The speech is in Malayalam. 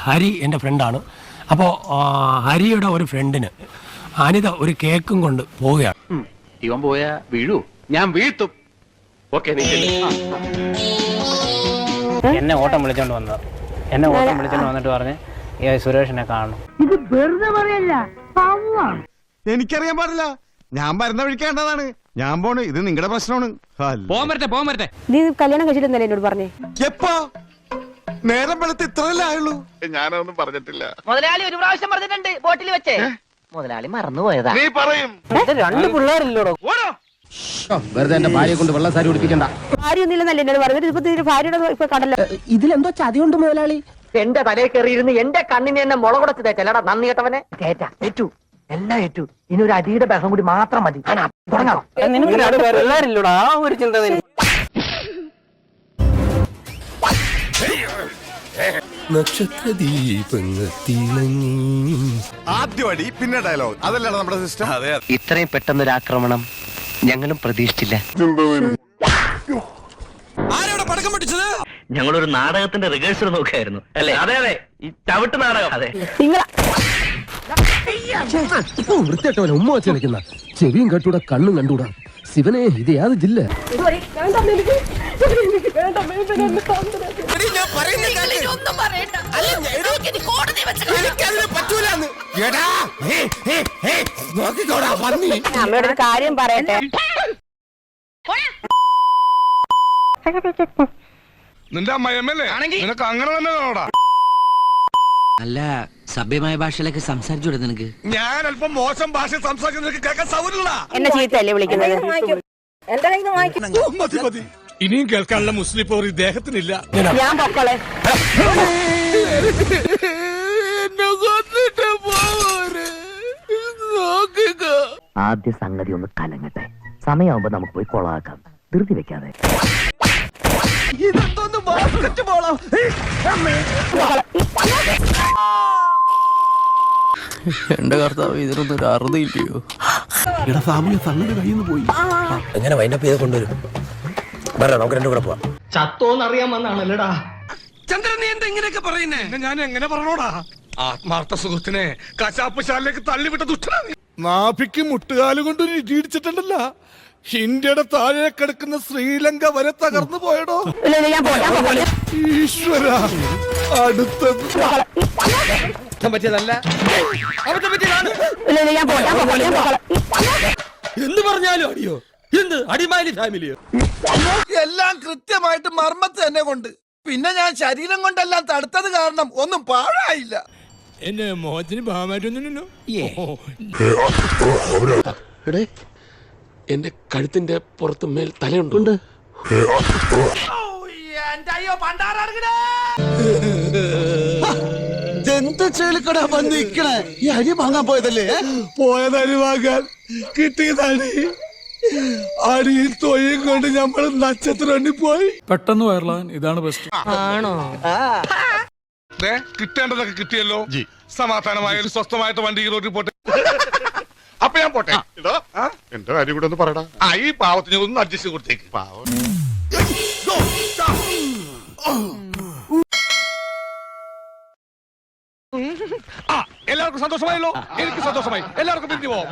ഹരി എൻ്റെ ഫ്രണ്ടാണ്. അപ്പോൾ ഹരിയുടെ ഒരു ഫ്രണ്ടിന് അനിത ഒരു കേക്കും കൊണ്ട് പോവുകയാണ്. ഇവൻ പോയാ വീഴൂ, ഞാൻ വീഴ്ത്തും. ഓക്കെ, എന്നെ ഓട്ടം വിളിച്ചോണ്ട് വന്നത്. എന്നെ ഓട്ടം വിളിച്ചോണ്ട് വന്നിട്ട് പറഞ്ഞ് സുരേഷിനെ കാണണം. ഇത് വെറുതെ പറയല്ല, എനിക്കറിയാൻ പാടില്ല. ഞാൻ വരുന്ന വഴിക്കേണ്ടതാണ്. ഞാൻ പോണ്. ഇത് നിങ്ങളുടെ പ്രശ്നമാണ്. നീ കല്യാണം കഴിച്ചില്ലെന്നല്ലേ എന്നോട് പറഞ്ഞേ? എപ്പോ? നേരം വെളുത്ത് ഇത്രയല്ലേ ആയുള്ളൂ. ഞാനൊന്നും പറഞ്ഞിട്ടില്ല. മുതലാളി ഒരു പ്രാവശ്യം പറഞ്ഞിട്ടുണ്ട് ബോട്ടിൽ വെച്ചേ. മുതലാളി മറന്നുപോയതാ. നീ പറയും. രണ്ട് പിള്ളേരില്ലോടോ. വെറുതെ എന്റെ ഭാര്യയെ കൊണ്ട് വെള്ള സാരി ഉടുപ്പിക്കണ്ട. ഭാര്യ ഒന്നുമില്ലെന്നല്ലേ എന്നോട് പറഞ്ഞത്? ഇപ്പൊ ഭാര്യയുടെ ഇപ്പൊ കടല ഇതിലെന്തോ ചതിയുണ്ട് മുതലാളി. എന്റെ തലയിൽ കയറിയിരുന്ന് എന്റെ കണ്ണിനെ എന്നെ മുളകുടച്ച് തേറ്റല്ലടാ നന്ദി കേട്ടവനെ. ഏറ്റു എല്ലാം ഏറ്റു. ഇനി ഒരു അടിയുടെ ബഹം കൂടി മാത്രം മതി. തുടങ്ങാം. നിനക്ക് രണ്ട് പിള്ളേരില്ലോടാ. ആ ഒരു ചിന്ത ആദ്യം അടി പിന്നെ ഡയലോഗ്. അതല്ലാണ് നമ്മുടെ സിസ്റ്റം. ഇത്രയും പെട്ടെന്നൊരു ആക്രമണം ഞങ്ങളും പ്രതീക്ഷിച്ചില്ല. ഞങ്ങളൊരു നാടകത്തിന്റെ റിഹേഴ്സൽ നോക്കായിരുന്നു അല്ലേ? അതെ അതെ, ഈ ചവിട്ട് നാടകം. അതെ, നിങ്ങൾ ഇപ്പൊ വൃത്തിയായിട്ടവനെ ഉമ്മ വെച്ച് കളിക്കുന്ന ചെവിയും കെട്ടൂടാ കണ്ണും കണ്ടൂടാ. ശിവനെ ഇത് യാത് ജില്ല. അമ്മയോട് ഒരു കാര്യം പറയട്ടെ. നിന്റെ അമ്മയമ്മല്ലേ? നിനക്ക് അങ്ങനെ തന്നെ കാണോടാ. അല്ല, സഭ്യമായ ഭാഷയിലൊക്കെ സംസാരിച്ചൂടെ നിനക്ക്? ഞാൻ അല്പം മോശം ഭാഷ സംസാരിക്കുന്ന കേൾക്കാൻ സൗകര്യമില്ല. എന്നെ ചീത്തയല്ലേ വിളിക്കുന്നത്? മതി മതി. ഇനിയും കേൾക്കാനുള്ള മുസ്ലിം പവർ ഇദ്ദേഹത്തിനില്ല. ഞാൻ പൊക്കളെ. ആദ്യ സംഗതി ഒന്ന് കലങ്ങട്ടെ. സമയമാകുമ്പോ നമുക്ക് പോയി കൊളാക്കാം. ധൃതി വെക്കാതെ. എന്റെ കർത്താവ്, ഇതിനൊന്നും ഒരു അറുതില്ലയോ? എങ്ങനെ വൈൻഡപ്പ് ചെയ്ത് കൊണ്ടുവരും? നമുക്ക് രണ്ടു കൂടെ പോവാം. ചത്തോന്നറിയാൻ വന്നാണല്ലോടാ. ചന്ദ്രൻ, നീ എന്താ ഇങ്ങനെയൊക്കെ പറയുന്നേ? ഞാൻ എങ്ങനെ പറഞ്ഞോടാ? ആത്മാർത്ഥ സുഹൃത്തിനെ കശാപ്പ് ശാലയിലേക്ക് തള്ളിവിട്ട ദുഷ്ടനാണ്. നാഭിക്ക് മുട്ടുകാല് കൊണ്ട് ഇടിച്ചിട്ടുണ്ടല്ല. ഇന്ത്യയുടെ താഴെ കിടക്കുന്ന ശ്രീലങ്ക വരെ തകർന്നു പോയടോ. ഈശ്വര, അടുത്തത് പറ്റിയതല്ല. എന്ത് പറഞ്ഞാലും അടിയോ? എന്ത് അടിമാലി ഫാമിലിയോ? എല്ലാം കൃത്യമായിട്ട് മർമ്മത്ത് തന്നെ കൊണ്ട്. പിന്നെ ഞാൻ ശരീരം കൊണ്ടെല്ലാം തടുത്തത് കാരണം ഒന്നും പാഴായില്ല. എന്റെ മോഹത്തിന് ഭാവമായിട്ടൊന്നുമില്ലല്ലോ. എന്റെ കഴുത്തിന്റെ പുറത്ത് മേൽ തലയുണ്ട്. എന്ത് ചേലിക്കടാ വന്ന് നിക്കണേ? ഈ അരി വാങ്ങാൻ പോയതല്ലേ? പോയതരി വാങ്ങാൻ കിട്ടിയതടി. അടിയും തൊഴിയും കൊണ്ട് നമ്മൾ നക്ഷത്രണ്ടി പോയി. പെട്ടെന്ന് വയറലാൻ ഇതാണ് ബെസ്റ്റ്. കിട്ടേണ്ടതൊക്കെ കിട്ടിയല്ലോ. സമാധാനമായ ഒരു സ്വസ്ഥമായിട്ട് വണ്ടി ഈ റോഡിൽ പോട്ടെ. അപ്പൊ ഞാൻ പോട്ടെ. എന്റെ കാര്യം കൂടെ ഒന്ന് പറയടാ. ഈ പാവത്തിന് ഒന്ന് അഡ്ജസ്റ്റ് കൊടുത്തേക്ക്. പാവം. എല്ലാവർക്കും സന്തോഷമായല്ലോ? എനിക്ക് സന്തോഷമായി. എല്ലാവർക്കും പിരിഞ്ഞു പോവാം.